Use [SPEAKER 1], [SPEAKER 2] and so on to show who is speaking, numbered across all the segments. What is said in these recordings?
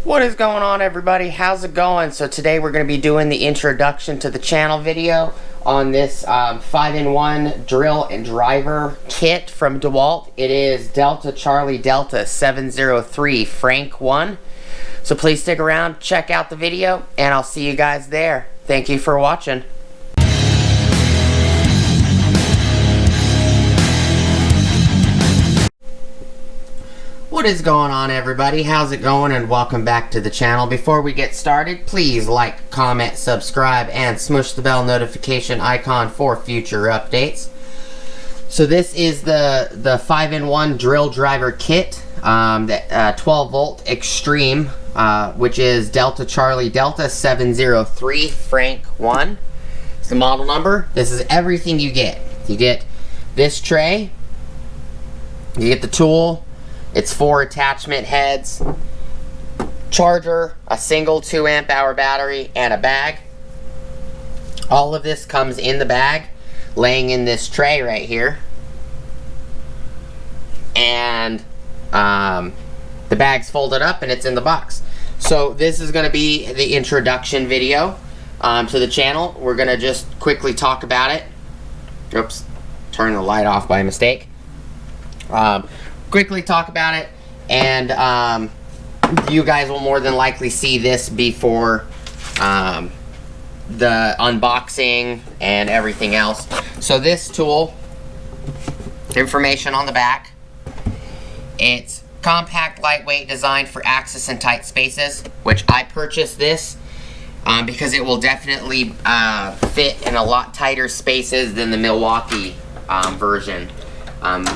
[SPEAKER 1] What is going on, everybody? How's it going? So today we're going to be doing the introduction to the channel video on this 5-in-1 drill and driver kit from Dewalt. It is Delta Charlie Delta 703 Frank 1. So please stick around, check out the video, and I'll see you guys there. Thank you for watching. What is going on, everybody? How's it going? And welcome back to the channel. Before we get started, please like, comment, subscribe, and smush the bell notification icon for future updates. So this is the 5-in-1 drill driver kit, the 12 volt extreme, which is Delta Charlie Delta 703 Frank 1. It's the model number. This is everything you get. You get this tray, you get the tool. It's 4 attachment heads, charger, a single 2 amp hour battery, and a bag. All of this comes in the bag, laying in this tray right here. And the bag's folded up and it's in the box. So this is going to be the introduction video to the channel. We're going to just quickly talk about it. Oops, turned the light off by mistake. Quickly talk about it, and you guys will more than likely see this before the unboxing and everything else. So this tool, information on the back, it's compact, lightweight, designed for access in tight spaces, which I purchased this because it will definitely fit in a lot tighter spaces than the Milwaukee version.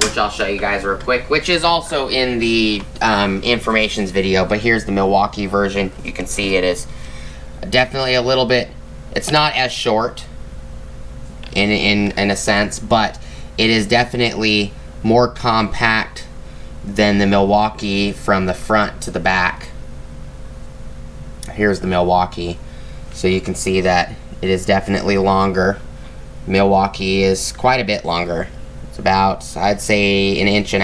[SPEAKER 1] Which I'll show you guys real quick, which is also in the informations video, but here's the Milwaukee version. You can see it is definitely a little bit, it's not as short in a sense, but it is definitely more compact than the Milwaukee from the front to the back. Here's the Milwaukee, so you can see that it is definitely longer. Milwaukee is quite a bit longer. About, I'd say, 1.5 inches,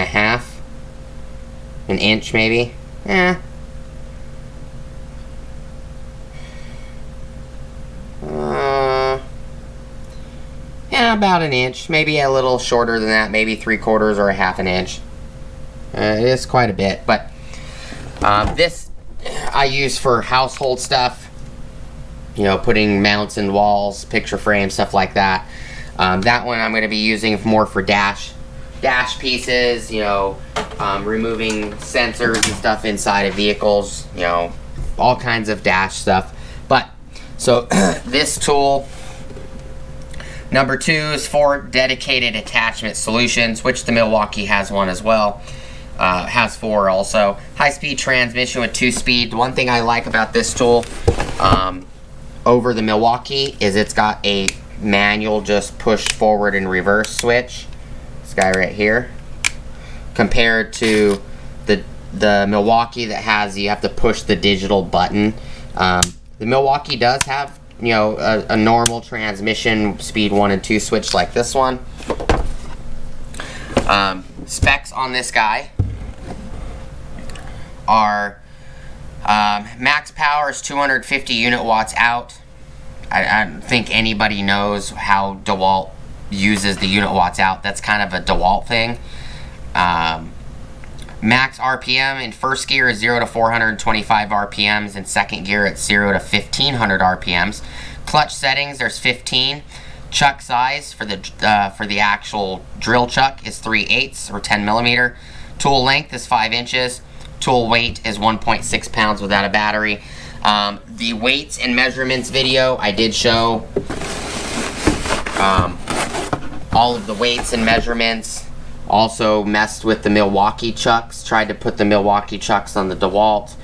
[SPEAKER 1] an inch maybe. Yeah, about an inch, maybe a little shorter than that, maybe 3/4 or 1/2 inch. It is quite a bit, but this I use for household stuff, you know, putting mounts in walls, picture frames, stuff like that. That one I'm going to be using more for dash pieces, you know, removing sensors and stuff inside of vehicles, you know, all kinds of dash stuff. But, so, this tool, number 2 is for dedicated attachment solutions, which the Milwaukee has one as well. Has 4 also. High-speed transmission with 2-speed. One thing I like about this tool over the Milwaukee is it's got a manual just push forward and reverse switch, this guy right here, compared to the Milwaukee that has, you have to push the digital button. The Milwaukee does have, you know, a normal transmission speed 1 and 2 switch like this one. Specs on this guy are max power is 250 unit watts out. I don't think anybody knows how Dewalt uses the unit watts out. That's kind of a Dewalt thing. Max RPM in first gear is 0 to 425 RPMs. In second gear, it's 0 to 1500 RPMs. Clutch settings, there's 15. Chuck size for the actual drill chuck is 3/8 or 10 millimeter. Tool length is 5 inches. Tool weight is 1.6 pounds without a battery. The weights and measurements video, I did show all of the weights and measurements. Also messed with the Milwaukee chucks, tried to put the Milwaukee chucks on the Dewalt,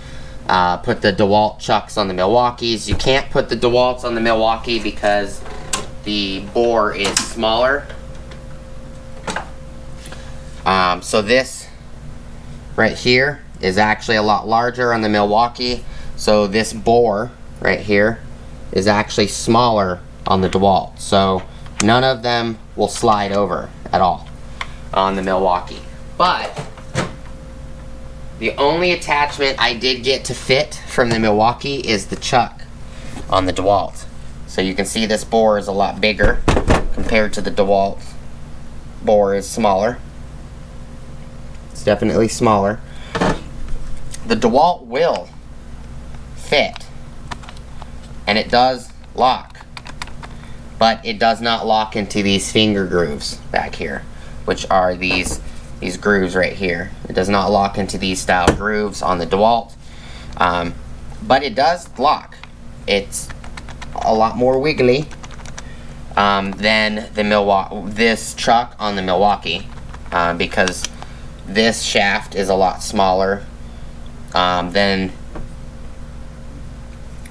[SPEAKER 1] put the Dewalt chucks on the Milwaukees. You can't put the Dewalts on the Milwaukee because the bore is smaller. So this right here is actually a lot larger on the Milwaukee. So this bore right here is actually smaller on the Dewalt. So none of them will slide over at all on the Milwaukee. But The only attachment I did get to fit from the Milwaukee is the chuck on the Dewalt. So you can see this bore is a lot bigger compared to the Dewalt. Bore is smaller. It's definitely smaller. The Dewalt will fit, and it does lock, but it does not lock into these finger grooves back here, which are these grooves right here. It does not lock into these style grooves on the Dewalt, but it does lock. It's a lot more wiggly than the this chuck on the Milwaukee, because this shaft is a lot smaller than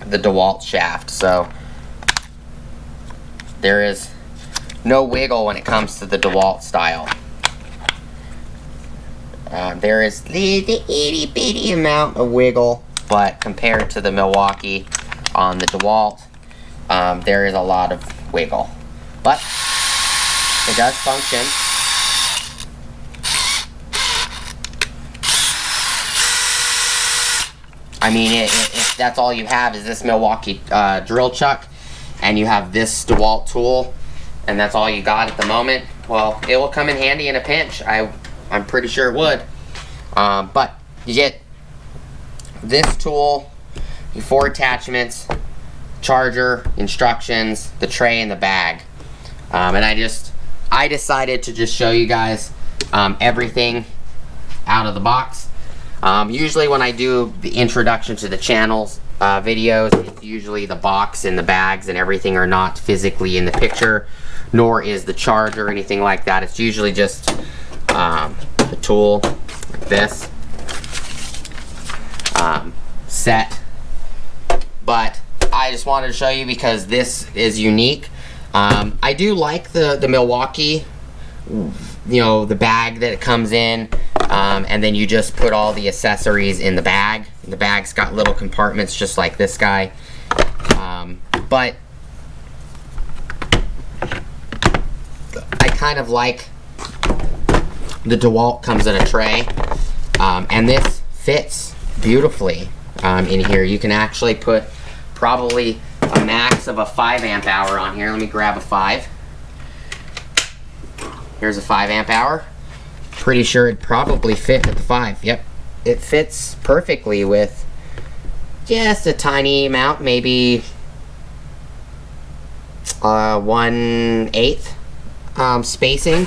[SPEAKER 1] the Dewalt shaft, so there is no wiggle when it comes to the Dewalt style. There is the itty bitty amount of wiggle, but compared to the Milwaukee on the Dewalt, there is a lot of wiggle, but it does function. I mean, if that's all you have is this Milwaukee drill chuck, and you have this Dewalt tool, and that's all you got at the moment, well, it will come in handy in a pinch. I'm pretty sure it would. But you get this tool, your 4 attachments, charger, instructions, the tray, and the bag. And I decided to just show you guys everything out of the box. Usually when I do the introduction to the channels videos, it's usually the box and the bags and everything are not physically in the picture, nor is the charger or anything like that. It's usually just the tool like this set. But I just wanted to show you because this is unique. I do like the Milwaukee, you know, the bag that it comes in, and then you just put all the accessories in the bag. The bag's got little compartments just like this guy, but I kind of like the Dewalt comes in a tray, and this fits beautifully in here. You can actually put probably a max of a 5 amp hour on here. Let me grab a 5. Here's a 5 amp hour. Pretty sure it'd probably fit at the 5. Yep, it fits perfectly with just a tiny amount, maybe 1/8 spacing.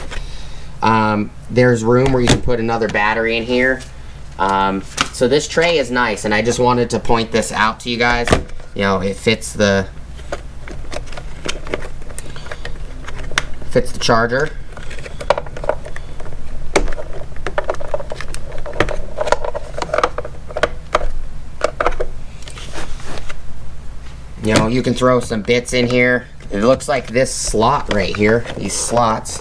[SPEAKER 1] There's room where you can put another battery in here. So this tray is nice, and I just wanted to point this out to you guys. You know, it fits the charger. You know, you can throw some bits in here. It looks like this slot right here, these slots.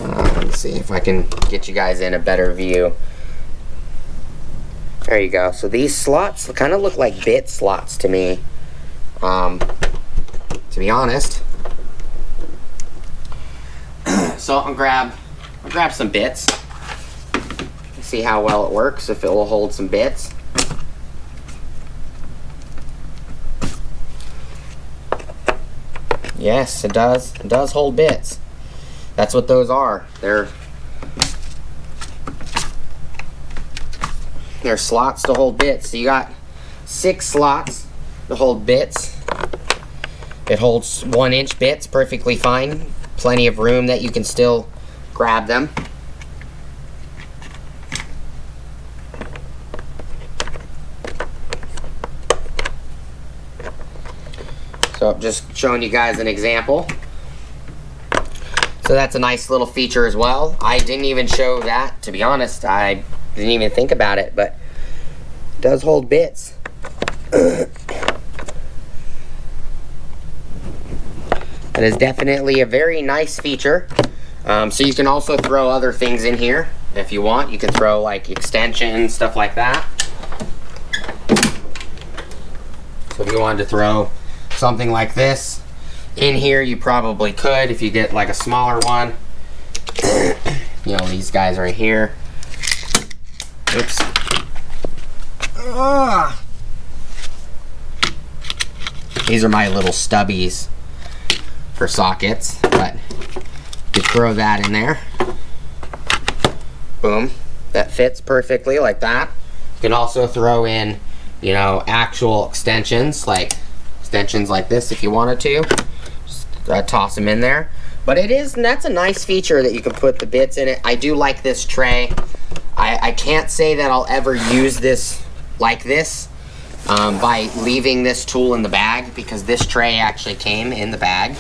[SPEAKER 1] Let me see if I can get you guys in a better view. There you go. So these slots kind of look like bit slots to me, to be honest. So I'll grab some bits. See how well it works, if it will hold some bits. Yes, it does. It does hold bits. That's what those are. They're slots to hold bits. So you got 6 slots to hold bits. It holds 1-inch bits perfectly fine. Plenty of room that you can still grab them. So just showing you guys an example. So that's a nice little feature as well. I didn't even show that, to be honest. I didn't even think about it, but it does hold bits. That is definitely a very nice feature. So you can also throw other things in here if you want. You can throw like extensions, stuff like that. So if you wanted to throw something like this in here, you probably could if you get like a smaller one. You know, these guys right here. Oops. These are my little stubbies for sockets, but you throw that in there. Boom. That fits perfectly like that. You can also throw in, you know, actual extensions like this if you wanted to. Just toss them in there. But that's a nice feature that you can put the bits in it. I do like this tray. I can't say that I'll ever use this like this by leaving this tool in the bag, because this tray actually came in the bag.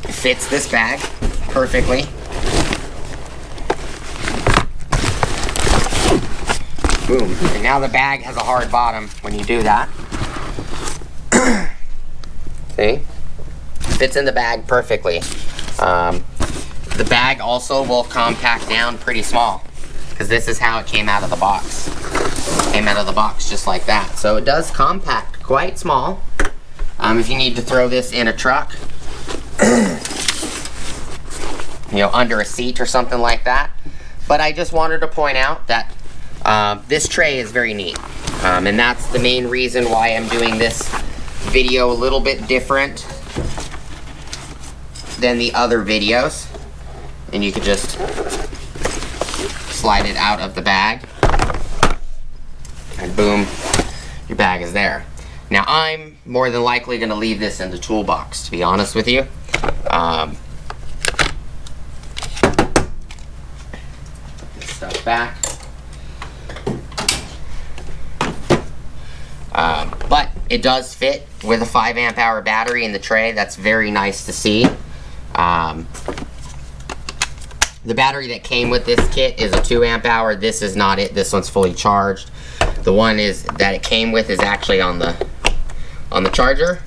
[SPEAKER 1] It fits this bag perfectly. Boom. And now the bag has a hard bottom when you do that. See? Fits in the bag perfectly. The bag also will compact down pretty small, because this is how it came out of the box. It came out of the box just like that. So it does compact quite small. If you need to throw this in a truck, you know, under a seat or something like that. But I just wanted to point out that this tray is very neat. And that's the main reason why I'm doing this video a little bit different than the other videos. And you could just slide it out of the bag, and boom, your bag is there. Now I'm more than likely going to leave this in the toolbox, to be honest with you. Stuff back. But it does fit with a 5 amp hour battery in the tray. That's very nice to see. The battery that came with this kit is a 2 amp hour. This is not it. This one's fully charged. The one that it came with is actually on the charger.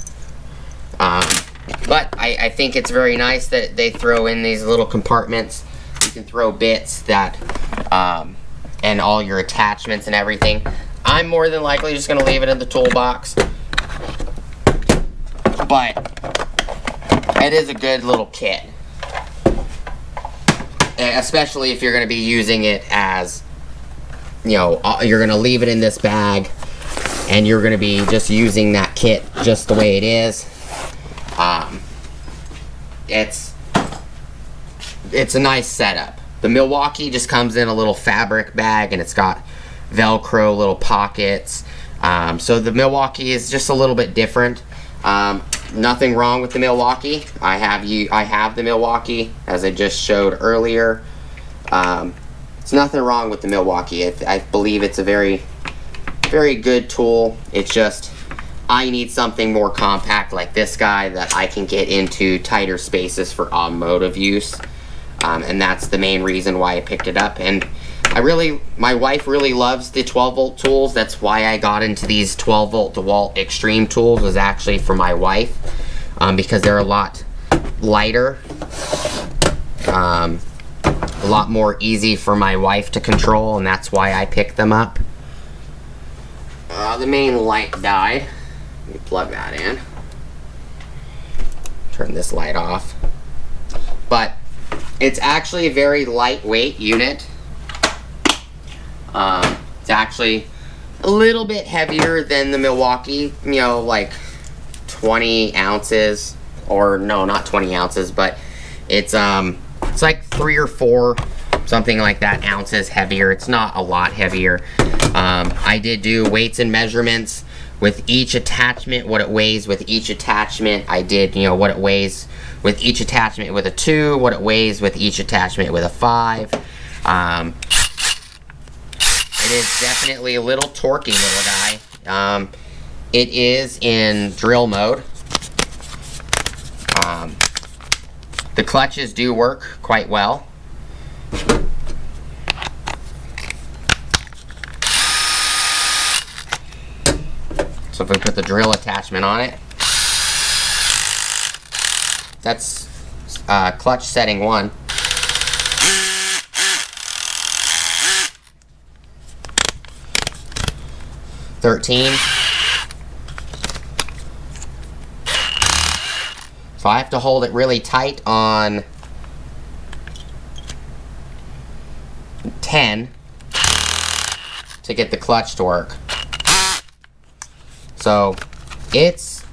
[SPEAKER 1] But I think it's very nice that they throw in these little compartments. You can throw bits that and all your attachments and everything. I'm more than likely just going to leave it in the toolbox. But it is a good little kit. Especially if you're going to be using it as, you know, you're going to leave it in this bag and you're going to be just using that kit just the way it is. It's a nice setup. The Milwaukee just comes in a little fabric bag, and it's got Velcro little pockets. So the Milwaukee is just a little bit different. Nothing wrong with the Milwaukee. I have the Milwaukee, as I just showed earlier. It's nothing wrong with the Milwaukee. I believe it's a very, very good tool. It's just I need something more compact like this guy that I can get into tighter spaces for automotive use. And that's the main reason why I picked it up. And my wife really loves the 12 volt tools. That's why I got into these 12 volt DeWalt Extreme tools, was actually for my wife, because they're a lot lighter, a lot more easy for my wife to control, and that's why I picked them up. The main light died. Let me plug that in. Turn this light off. But it's actually a very lightweight unit. It's actually a little bit heavier than the Milwaukee, you know, like 20 ounces, or no, not 20 ounces, but it's like 3 or 4, something like that, ounces heavier. It's not a lot heavier. I did do weights and measurements with each attachment, what it weighs with each attachment. I did, you know, what it weighs with each attachment with a 2, what it weighs with each attachment with a 5. It is definitely a little torquey little guy. It is in drill mode. The clutches do work quite well. So if we put the drill attachment on it, that's clutch setting 1. $13. So I have to hold it really tight on 10 to get the clutch to work. So it's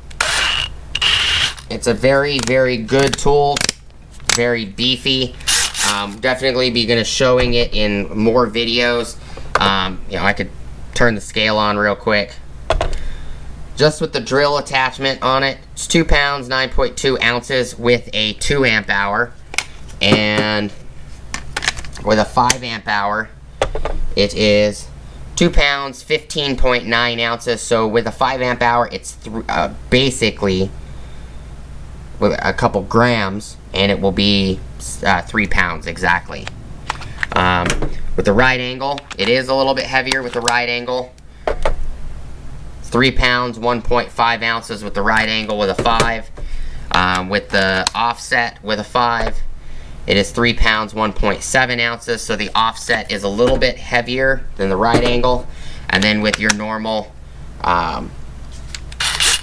[SPEAKER 1] a very, very good tool, very beefy. Definitely be gonna showing it in more videos. You know, I could turn the scale on real quick. Just with the drill attachment on it, it's 2 pounds, 9.2 ounces with a 2 amp hour. And with a 5 amp hour, it is 2 pounds, 15.9 ounces. So with a 5 amp hour, it's basically with a couple grams, and it will be 3 pounds exactly. With the right angle, it is a little bit heavier with the right angle. 3 pounds, 1.5 ounces with the right angle with a 5. With the offset with a 5, it is 3 pounds, 1.7 ounces. So the offset is a little bit heavier than the right angle. And then with your normal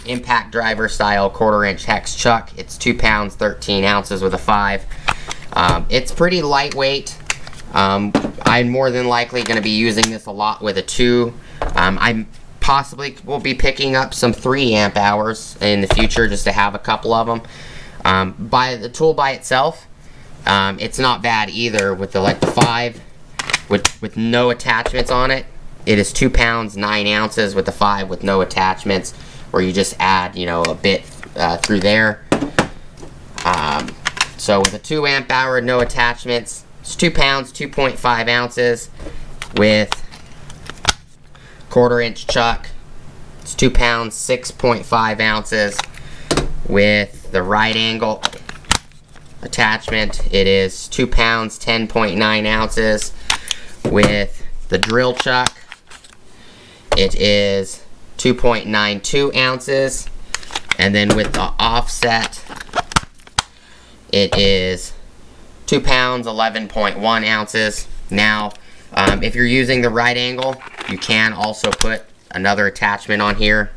[SPEAKER 1] impact driver style 1/4 inch hex chuck, it's 2 pounds, 13 ounces with a 5. It's pretty lightweight. I'm more than likely going to be using this a lot with a 2. I possibly will be picking up some 3 amp hours in the future just to have a couple of them. By the tool by itself, it's not bad either. With the 5 with no attachments on it, it is 2 pounds, 9 ounces with the 5 with no attachments, where you just add, you know, a bit through there. So with a 2 amp hour, no attachments, it's 2 pounds, 2.5 ounces with 1/4 inch chuck. It's 2 pounds, 6.5 ounces with the right angle attachment. It is 2 pounds, 10.9 ounces with the drill chuck. It is 2.92 ounces. And then with the offset, it is 2 pounds, 11.1 ounces. Now, if you're using the right angle, you can also put another attachment on here.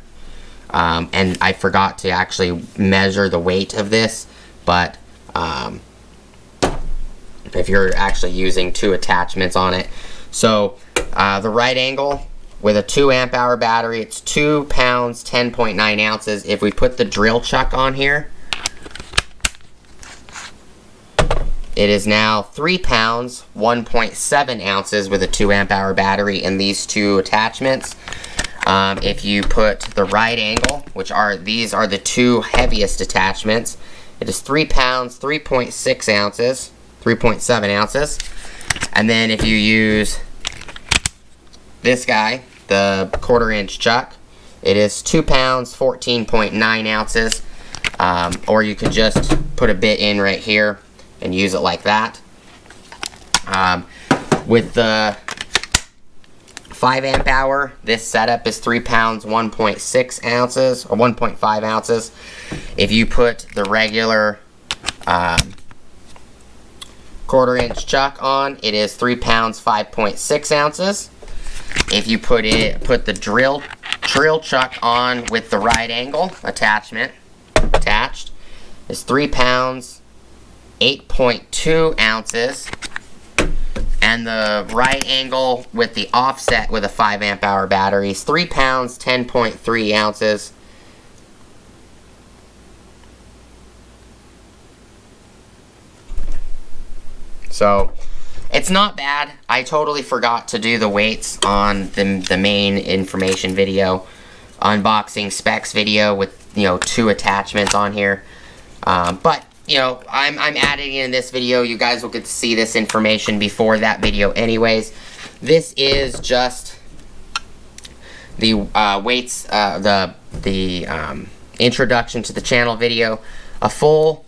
[SPEAKER 1] And I forgot to actually measure the weight of this, but if you're actually using 2 attachments on it. So the right angle with a 2 amp hour battery, it's 2 pounds, 10.9 ounces. If we put the drill chuck on here, it is now 3 pounds, 1.7 ounces with a 2 amp hour battery and these 2 attachments. If you put the right angle, these are the 2 heaviest attachments, it is 3 pounds, 3.6 ounces, 3.7 ounces. And then if you use this guy, the 1/4 inch chuck, it is 2 pounds, 14.9 ounces. Or you could just put a bit in right here and use it like that. With the 5 amp hour, this setup is 3 pounds, 1.6 ounces, or 1.5 ounces. If you put the regular 1/4 inch chuck on, it is 3 pounds, 5.6 ounces. If you put the drill chuck on with the right angle attachment attached, it's 3 pounds, 8.2 ounces. And the right angle with the offset with a 5 amp hour battery is 3 pounds, 10.3 ounces. So it's not bad. I totally forgot to do the weights on the main information video, unboxing specs video with, you know, 2 attachments on here. But you know, I'm adding in this video. You guys will get to see this information before that video anyways. This is just the weights, the introduction to the channel video. A full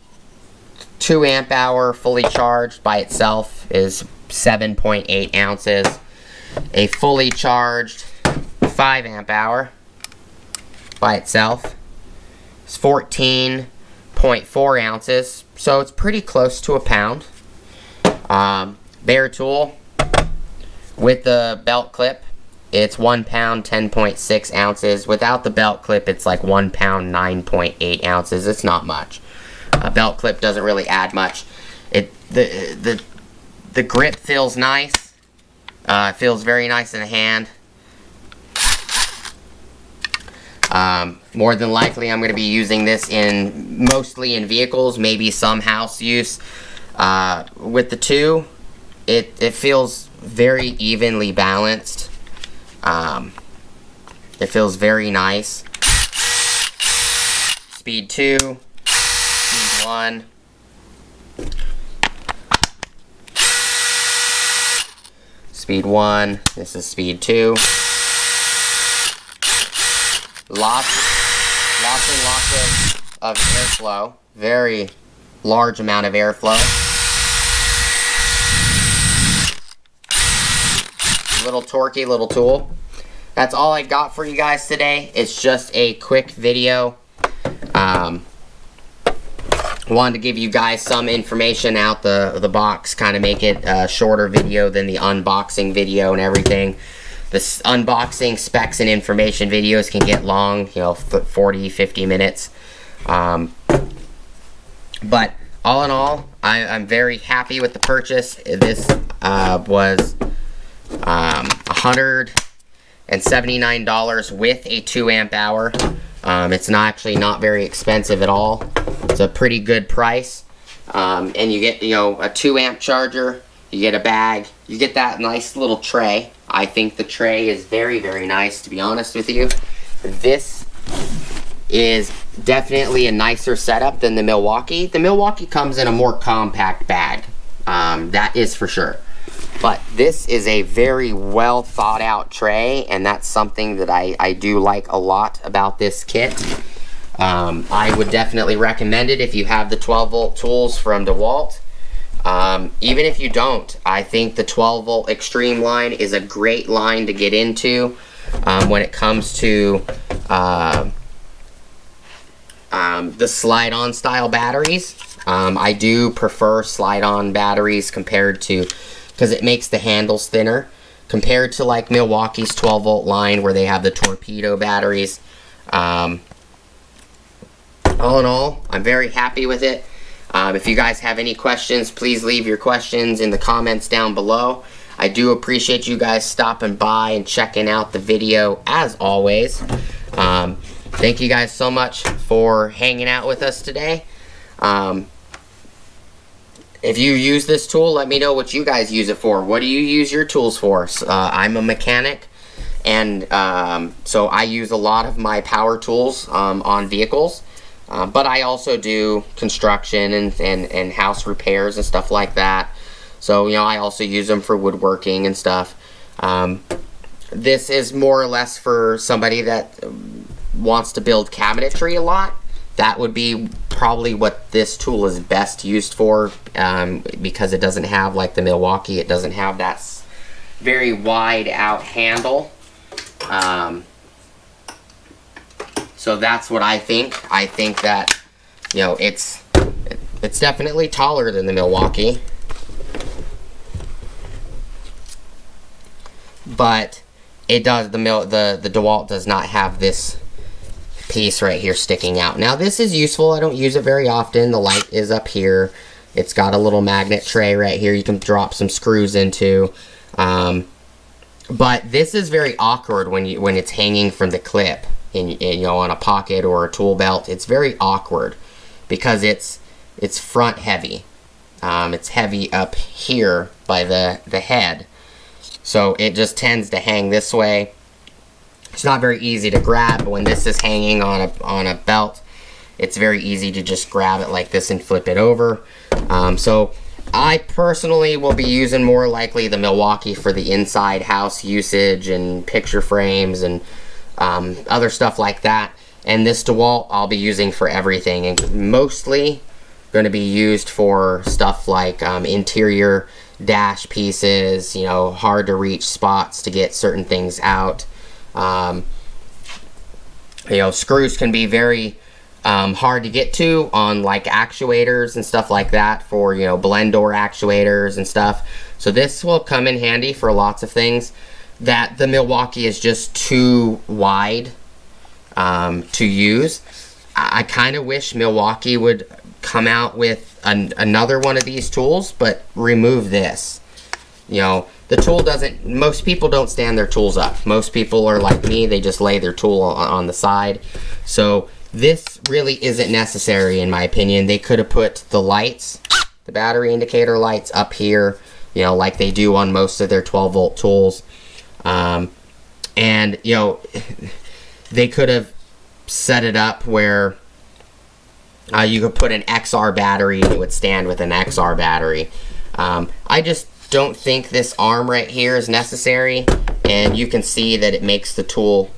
[SPEAKER 1] 2 amp hour fully charged by itself is 7.8 ounces. A fully charged 5 amp hour by itself is 14.4 ounces, so it's pretty close to a pound. Bare tool with the belt clip, it's 1 pound, 10.6 ounces. Without the belt clip, it's like 1 pound, 9.8 ounces. It's not much. A belt clip doesn't really add much. The grip feels nice. It feels very nice in the hand. More than likely I'm going to be using this mostly in vehicles, maybe some house use. With the two, it feels very evenly balanced. It feels very nice. Speed 2, speed 1. Speed 1, this is speed 2. Lots and lots of airflow. Very large amount of airflow. Little torquey little tool. That's all I got for you guys today. It's just a quick video. Wanted to give you guys some information out the box, kind of make it a shorter video than the unboxing video and everything. The unboxing specs and information videos can get long, you know, 40, 50 minutes. But all in all, I'm very happy with the purchase. This was $179 with a 2 amp hour. It's actually not very expensive at all. It's a pretty good price. And you get, you know, a 2 amp charger, you get a bag, you get that nice little tray. I think the tray is very, very nice, to be honest with you. This is definitely a nicer setup than the Milwaukee. The Milwaukee comes in a more compact bag. That is for sure. But this is a very well thought out tray, and that's something that I do like a lot about this kit. I would definitely recommend it if you have the 12 volt tools from Dewalt. Even if you don't, I think the 12 volt extreme line is a great line to get into when it comes to the slide-on style batteries. I do prefer slide-on batteries compared to, because it makes the handles thinner, compared to like Milwaukee's 12 volt line where they have the torpedo batteries. All in all, I'm very happy with it. If you guys have any questions, please leave your questions in the comments down below. I do appreciate you guys stopping by and checking out the video as always. Thank you guys so much for hanging out with us today. If you use this tool, let me know what you guys use it for. What do you use your tools for? I'm a mechanic, and so I use a lot of my power tools on vehicles. But I also do construction and house repairs and stuff like that. So, you know, I also use them for woodworking and stuff. This is more or less for somebody that wants to build cabinetry a lot. That would be probably what this tool is best used for, because it doesn't have, like the Milwaukee, it doesn't have that very wide out handle. So that's what I think. I think that, you know, it's definitely taller than the Milwaukee, but it does, the Dewalt does not have this piece right here sticking out. Now this is useful. I don't use it very often. The light is up here. It's got a little magnet tray right here you can drop some screws into. But this is very awkward when it's hanging from the clip. You know, on a pocket or a tool belt. It's very awkward because it's front heavy. It's heavy up here by the head, so it just tends to hang this way. It's not very easy to grab, but when this is hanging on a belt, it's very easy to just grab it like this and flip it over. So I personally will be using more likely the Milwaukee for the inside house usage and picture frames and other stuff like that, and this Dewalt I'll be using for everything, and mostly going to be used for stuff like interior dash pieces, you know, hard to reach spots to get certain things out. You know, screws can be very hard to get to on like actuators and stuff like that, for, you know, blend door actuators and stuff. So this will come in handy for lots of things that the Milwaukee is just too wide to use. I kind of wish Milwaukee would come out with another one of these tools, but remove this. you know, the tool doesn't, most people don't stand their tools up. Most people are like me, they just lay their tool on the side. So this really isn't necessary in my opinion. They could have put the lights, the battery indicator lights up here, you know, like they do on most of their 12-volt tools. And, you know, they could have set it up where you could put an XR battery and it would stand with an XR battery. I just don't think this arm right here is necessary, and you can see that it makes the tool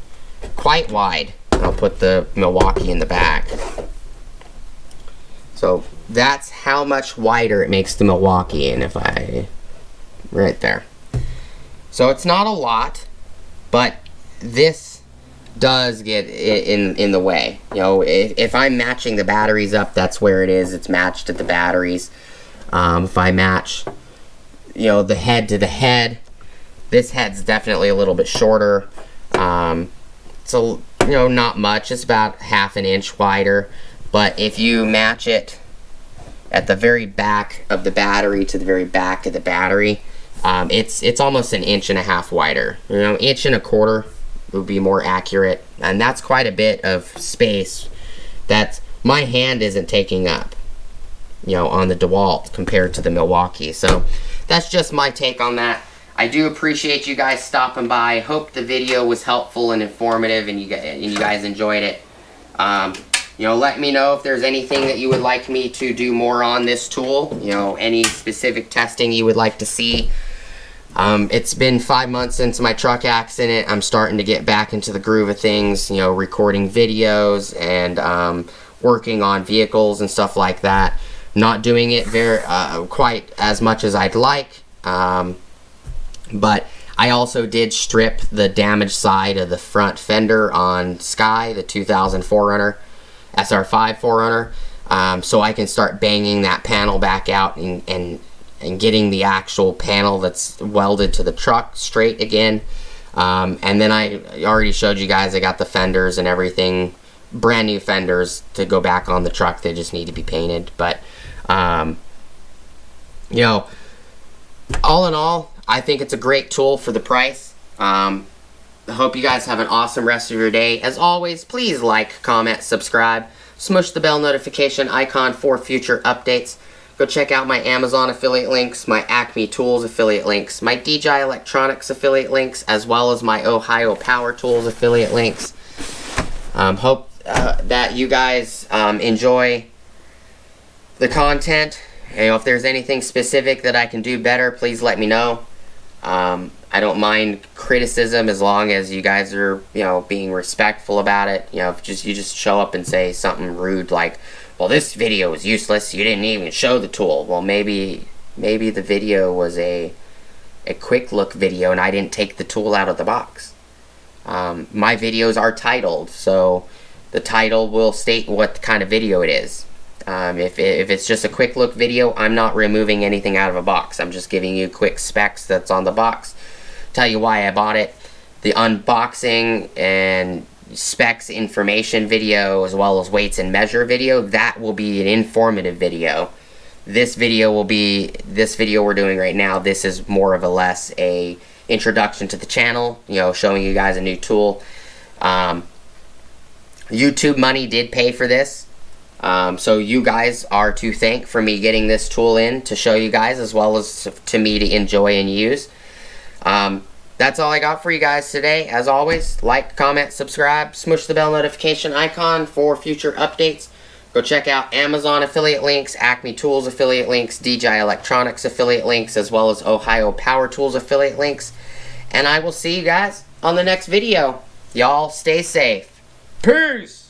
[SPEAKER 1] quite wide. I'll put the Milwaukee in the back. So that's how much wider it makes the Milwaukee, and if I, right there. So it's not a lot, but this does get in the way. You know, if I'm matching the batteries up, that's where it is. It's matched at the batteries. If I match, you know, the head to the head, this head's definitely a little bit shorter. So, you know, not much. It's about 1/2 inch wider. But if you match it at the very back of the battery to the very back of the battery, it's almost 1.5 inches wider. You know, 1.25 inches would be more accurate, and that's quite a bit of space that my hand isn't taking up, you know, on the Dewalt compared to the Milwaukee. So that's just my take on that. I do appreciate you guys stopping by. I hope the video was helpful and informative, and you guys enjoyed it. You know, let me know if there's anything that you would like me to do more on this tool. You know, any specific testing you would like to see. It's been 5 months since my truck accident. I'm starting to get back into the groove of things, you know, recording videos and working on vehicles and stuff like that. Not doing it quite as much as I'd like, but I also did strip the damaged side of the front fender on Sky, the 2000 4Runner, SR5 4Runner, so I can start banging that panel back out and getting the actual panel that's welded to the truck straight again. And then I already showed you guys I got the fenders and everything, brand new fenders to go back on the truck. They just need to be painted. But you know, all in all, I think it's a great tool for the price. I hope you guys have an awesome rest of your day. As always, please like, comment, subscribe, smush the bell notification icon for future updates. Go check out my Amazon affiliate links, my Acme Tools affiliate links, my DJI Electronics affiliate links, as well as my Ohio Power Tools affiliate links. Hope that you guys enjoy the content. You know, if there's anything specific that I can do better, please let me know. I don't mind criticism as long as you guys are, you know, being respectful about it. You know, if you just show up and say something rude like, well, this video was useless, you didn't even show the tool. Well, maybe the video was a quick look video and I didn't take the tool out of the box. My videos are titled, so the title will state what kind of video it is. If it's just a quick look video, I'm not removing anything out of a box. I'm just giving you quick specs that's on the box. Tell you why I bought it. The unboxing and specs information video, as well as weights and measure video, that will be an informative video. This video we're doing right now, this is more of a less a introduction to the channel, you know, showing you guys a new tool. YouTube money did pay for this. So you guys are to thank for me getting this tool in to show you guys, as well as to me to enjoy and use. That's all I got for you guys today. As always, like, comment, subscribe, smush the bell notification icon for future updates. Go check out Amazon affiliate links, Acme Tools affiliate links, DJI Electronics affiliate links, as well as Ohio Power Tools affiliate links. And I will see you guys on the next video. Y'all stay safe. Peace!